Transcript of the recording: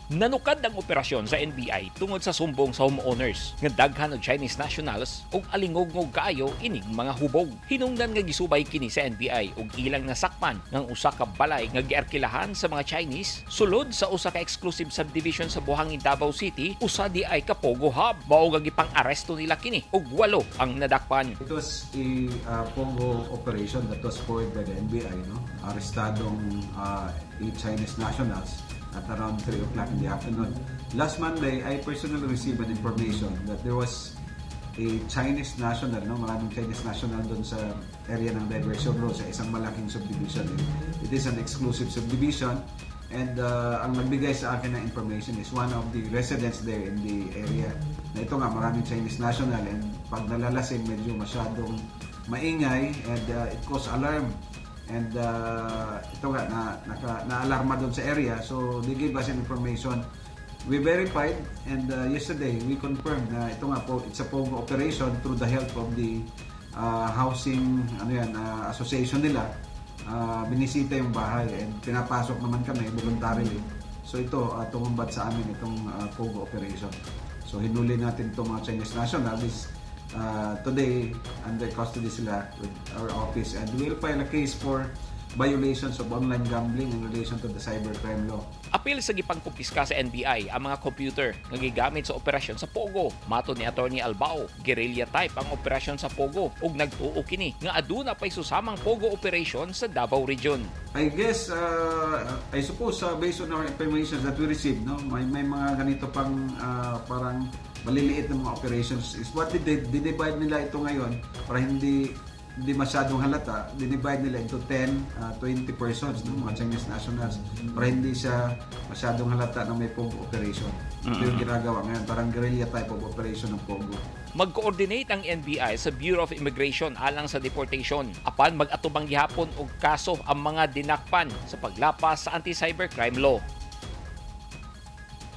Nanukad ang operasyon sa NBI tungod sa sumbong sa homeowners nga daghan og Chinese nationals ug alingog-ngog kaayo ining mga hubog. Hinungdan nga gisubay kini sa NBI ug ilang nasakpan ng usa ka balay nga giarkilahan sa mga Chinese sulod sa usa ka exclusive subdivision sa Buhangin, Davao City, usa di ay ka Pogo Hub. Mao nga gipang-aresto nila kini ug 8 ang nadakpan. It was a Pogo operation that was forwarded by the NBI, no? Arestadong 8 Chinese nationals at around 3 o'clock in the afternoon. Last Monday, I personally received an information that there was a Chinese national, no? Maraming Chinese national doon sa area ng Diversion Road sa isang malaking subdivision. It is an exclusive subdivision and ang nagbigay sa akin ng information is one of the residents there in the area. Na ito nga, maraming Chinese national and pag nalalasing medyo masyadong maingay and it caused alarm. And ito nga, na-alarma doon sa area. So, they gave us information. We verified and yesterday, we confirmed na ito nga po, it's a Pogo operation through the help of the housing association nila. Binisita yung bahay and pinapasok naman kami voluntarily. So, ito, tumumbat sa amin itong Pogo operation. So, hinuli natin itong mga Chinese nationals. Today, under custody sila with our office and we'll file a case for violations of online gambling in relation to the cybercrime law. Apil sa gipangkumpiska sa NBI ang mga computer nga gigamit sa operasyon sa Pogo. Mato ni Attorney Albao, guerrilla type ang operasyon sa Pogo ug nagtuo kini nga aduna pay susamang Pogo operation sa Davao Region. I guess, I suppose based on our information that we received, no, may mga ganito pang parang maliliit na mga operations is what divide nila ito ngayon para hindi masyadong halata, dinivide nila into 10, 20 persons, no? Mga Chinese nationals, para hindi siya masyadong halata na may Pogo operation. Ito yung ginagawa ngayon, parang guerrilla type of operation ng Pogo. Mag-coordinate ang NBI sa Bureau of Immigration alang sa deportation. Apan mag-atubang gihapon og kaso ang mga dinakpan sa paglapas sa anti-cybercrime law.